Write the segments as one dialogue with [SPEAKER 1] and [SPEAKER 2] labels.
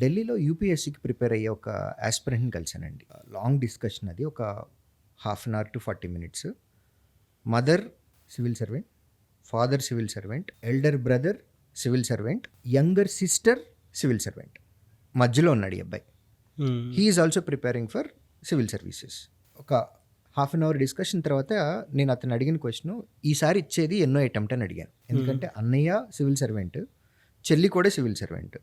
[SPEAKER 1] ఢిల్లీలో యూపీఎస్సీకి ప్రిపేర్ అయ్యే ఒక ఆస్పిరెంట్ని కలిసానండి. లాంగ్ డిస్కషన్ అది. ఒక half an hour to 40 minutes. Mother civil servant, father civil servant, elder brother civil servant, younger sister civil servant. మధ్యలో ఉన్నాడు ఈ అబ్బాయి. He is also preparing for civil services. ఒక హాఫ్ అన్ అవర్ డిస్కషన్ తర్వాత నేను అతను అడిగిన క్వశ్చన్, ఈసారి ఇచ్చేది ఎన్నో అటెంప్ట్ అని అడిగాను. ఎందుకంటే అన్నయ్య సివిల్ సర్వెంట్, చెల్లి కూడా సివిల్ సర్వెంట్.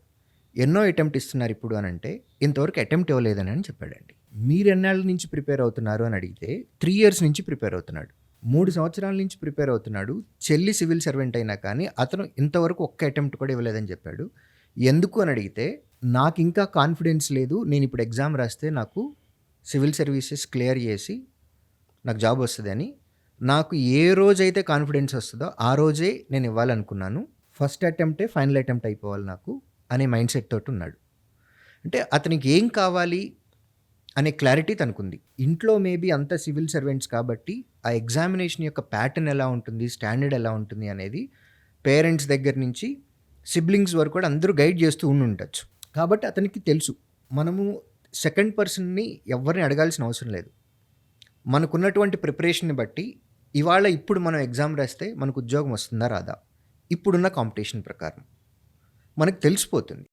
[SPEAKER 1] ఎన్నో అటెంప్ట్ ఇస్తున్నారు ఇప్పుడు అని అంటే, ఇంతవరకు అటెంప్ట్ ఇవ్వలేదని అని చెప్పాడండి. మీరు ఎన్నాళ్ళ నుంచి ప్రిపేర్ అవుతున్నారు అని అడిగితే 3 years నుంచి ప్రిపేర్ అవుతున్నాడు. 3 సంవత్సరాల నుంచి ప్రిపేర్ అవుతున్నాడు. చెల్లి సివిల్ సర్వెంట్ అయినా కానీ అతను ఇంతవరకు ఒక్క అటెంప్ట్ కూడా ఇవ్వలేదని చెప్పాడు. ఎందుకు అని అడిగితే, నాకు ఇంకా కాన్ఫిడెన్స్ లేదు, నేను ఇప్పుడు ఎగ్జామ్ రాస్తే నాకు సివిల్ సర్వీసెస్ క్లియర్ చేసి నాకు జాబ్ వస్తుందని, నాకు ఏ రోజైతే కాన్ఫిడెన్స్ వస్తుందో ఆ రోజే నేను ఇవ్వాలనుకున్నాను. ఫస్ట్ అటెంప్టే ఫైనల్ అటెంప్ట్ అయిపోవాలి నాకు అనే మైండ్ సెట్ తోటి ఉన్నాడు. అంటే అతనికి ఏం కావాలి అనే క్లారిటీ తనకుంది. ఇంట్లో మేబీ అంత సివిల్ సర్వెంట్స్ కాబట్టి ఆ ఎగ్జామినేషన్ యొక్క ప్యాటర్న్ ఎలా ఉంటుంది, స్టాండర్డ్ ఎలా ఉంటుంది అనేది పేరెంట్స్ దగ్గర నుంచి సిబ్లింగ్స్ వరకు కూడా అందరూ గైడ్ చేస్తూ ఉండొచ్చు. కాబట్టి అతనికి తెలుసు, మనము సెకండ్ పర్సన్ని ఎవరిని అడగాల్సిన అవసరం లేదు. మనకున్నటువంటి ప్రిపరేషన్ని బట్టి ఇవాళ ఇప్పుడు మనం ఎగ్జామ్ రాస్తే మనకు ఉద్యోగం వస్తుందా రాదా, ఇప్పుడున్న కాంపిటీషన్ ప్రకారం మనకు తెలిసిపోతుంది.